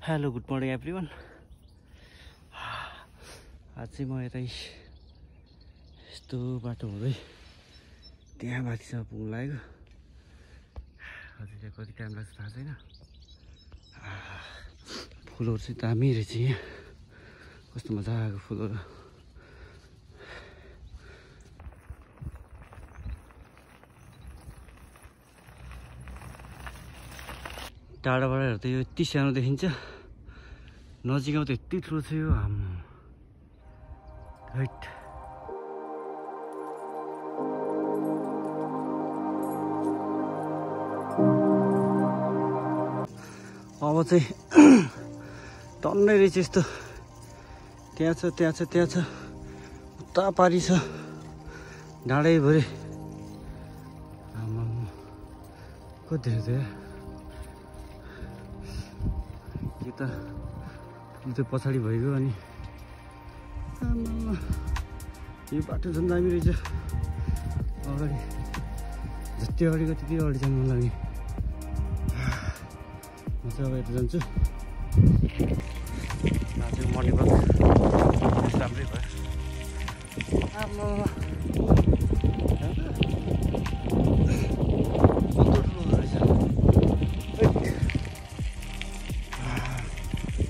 Hello good morning everyone. आज चाहिँ म यतै यस्तो बाटो हुँदै त्यहाँ माथिसम्म पुग्नु लाग्यो। अझै त्यहाँ कति टाइम लाग्छ थाहा छैन। फुलहरू चाहिँ दामी रहेछ यहाँ, कस्तो मजाको फुलहरू। टाढाबाट हेर्दा यो यति सानो देखिन्छ, नजिकमा त यति ठुलो छ यो। हाइट अब चाहिँ टन्नै रहेछ यस्तो। त्यहाँ छ त्यहाँ छ त्यहाँ छ, उता पारी छ डाँडैभरि। कति धेरै थियो यो त पछाडि भइगयो। अनि यो बाटो झन् दामी रहेछ। अगाडि जति अगाडि गयो त्यति अगाडि जानु मन लाग्ने। म चाहिँ अब यता जान्छु। आज मर्निङ वाक राम्रै भयो।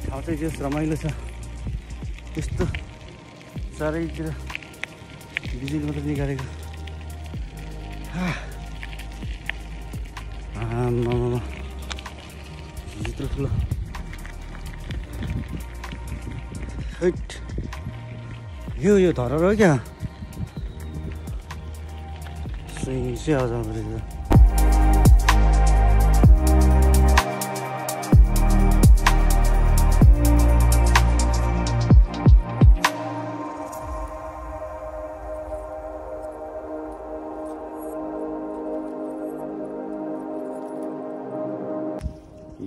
ठाउँ चाहिँ जस रमाइलो छ, त्यस्तो चारैतिर बिजुली मात्रै निकालेको। यत्रो ठुलो यो धरहर हो क्या। सुइङ आवाज आउँदो रहेछ।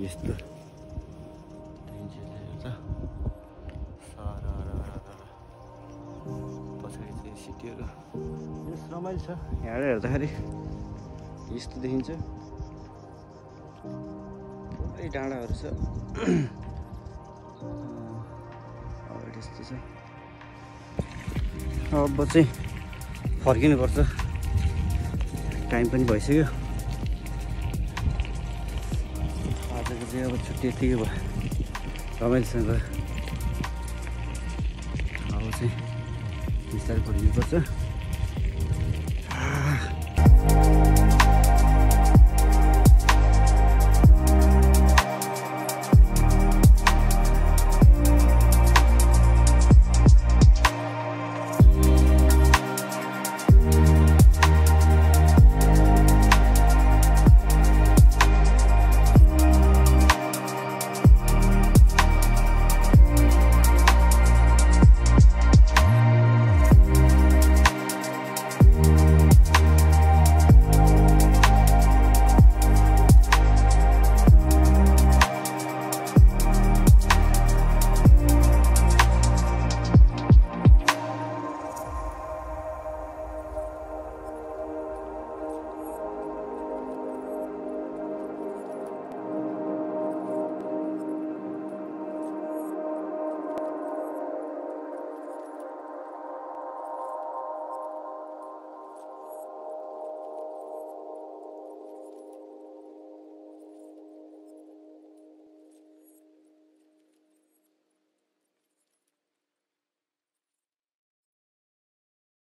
यस्तो पछाडि चाहिँ सिटीहरू यस रमाइलो छ। यहाँबाट हेर्दाखेरि यस्तो देखिन्छ, पुरै डाँडाहरू छ। अगाडि यस्तो छ। अब चाहिँ फर्किनुपर्छ, टाइम पनि भइसक्यो। आजको चाहिँ अब छुट्टी यतिकै भयो, रमाइलोसँग गयो। अब चाहिँ बिस्तारै फर्किनुपर्छ।